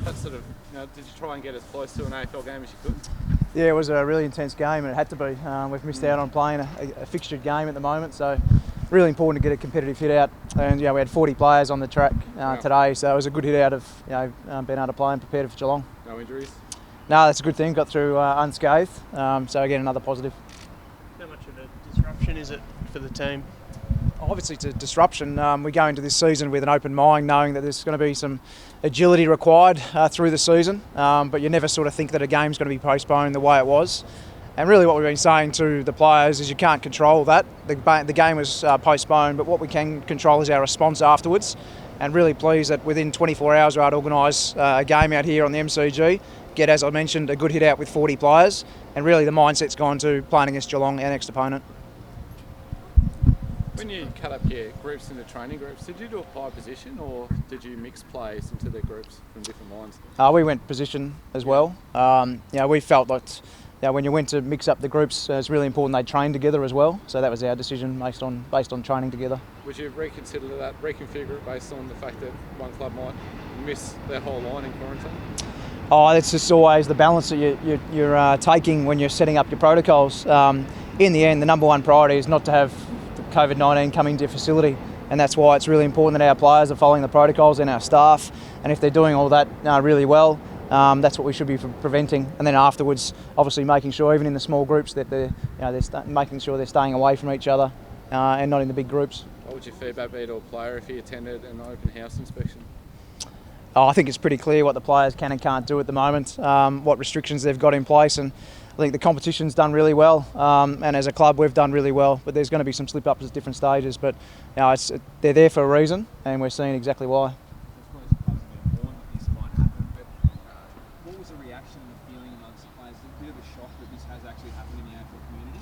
That sort of, did you try and get as close to an AFL game as you could? Yeah, it was a really intense game and it had to be. We've missed out on playing a fixtured game at the moment, so really important to get a competitive hit out. And we had 40 players on the track today, so it was a good hit out of being able to play and prepared for Geelong. No injuries? No, that's a good thing. Got through unscathed, so again another positive. How much of a disruption is it for the team? Obviously it's a disruption. We go into this season with an open mind, knowing that there's going to be some agility required through the season, but you never sort of think that a game's going to be postponed the way it was. And really what we've been saying to the players is you can't control that. The game was postponed, but what we can control is our response afterwards. And really pleased that within 24 hours we're able to organise a game out here on the MCG, get, as I mentioned, a good hit out with 40 players, and really the mindset's gone to playing against Geelong, our next opponent. When you cut up your groups into training groups, did you do a pie position or did you mix players into their groups from different lines? We went position as well. We felt that when you went to mix up the groups, it's really important they train together as well. So that was our decision based on training together. Would you reconsider that, reconfigure it based on the fact that one club might miss their whole line in quarantine? It's just always the balance that you're taking when you're setting up your protocols. In the end, the number one priority is not to have COVID-19 come into your facility, and that's why it's really important that our players are following the protocols and our staff, and if they're doing all that really well, that's what we should be preventing. And then afterwards, obviously making sure, even in the small groups, that they're making sure they're staying away from each other and not in the big groups. What would your feedback be to a player if he attended an open house inspection? I think it's pretty clear what the players can and can't do at the moment, what restrictions they've got in place, and I think the competition's done really well, and as a club we've done really well, but there's going to be some slip-ups at different stages, but they're there for a reason and we're seeing exactly why. What was the reaction and the feeling amongst the players? Is it a bit of a shock that this has actually happened in the AFL community?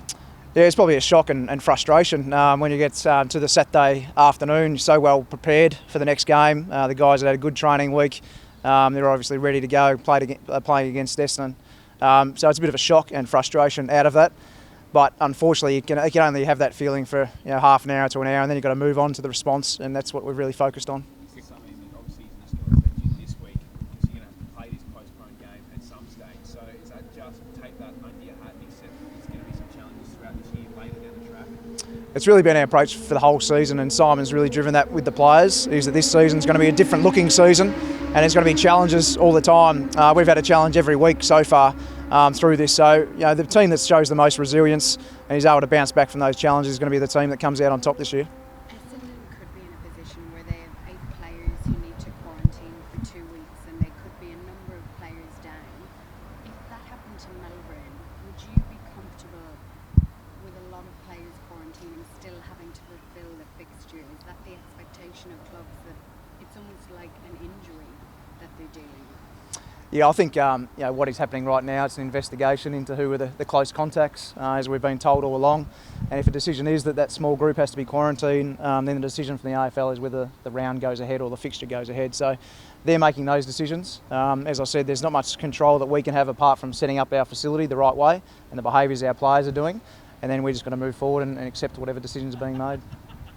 Yeah, it's probably a shock and frustration when you get to the Saturday afternoon. You're so well prepared for the next game. The guys have had a good training week. They're obviously ready to go, playing against Essendon. So it's a bit of a shock and frustration out of that. But unfortunately, you can only have that feeling for half an hour to an hour, and then you've got to move on to the response, and that's what we've really focused on. This is something that obviously isn't just going to affect you this week, because you're going to have to play this postponed game at some stage. So is that just take that under your hat and accept that there's going to be some challenges throughout this year later down the track? It's really been our approach for the whole season, and Simon's really driven that with the players, is that this season's going to be a different looking season and there's going to be challenges all the time. We've had a challenge every week so far through this, so the team that shows the most resilience and is able to bounce back from those challenges is going to be the team that comes out on top this year. Essendon could be in a position where they have 8 players who need to quarantine for 2 weeks, and there could be a number of players down. If that happened to Melbourne, would you be comfortable with a lot of players quarantining, still having to fulfil the fixture? Is that the expectation of clubs, that it's almost like an injury that they're dealing with? Yeah, I think what is happening right now, it's an investigation into who were the close contacts, as we've been told all along. And if a decision is that small group has to be quarantined, then the decision from the AFL is whether the round goes ahead or the fixture goes ahead. So they're making those decisions. As I said, there's not much control that we can have apart from setting up our facility the right way and the behaviours our players are doing. And then we're just going to move forward and accept whatever decisions are being made.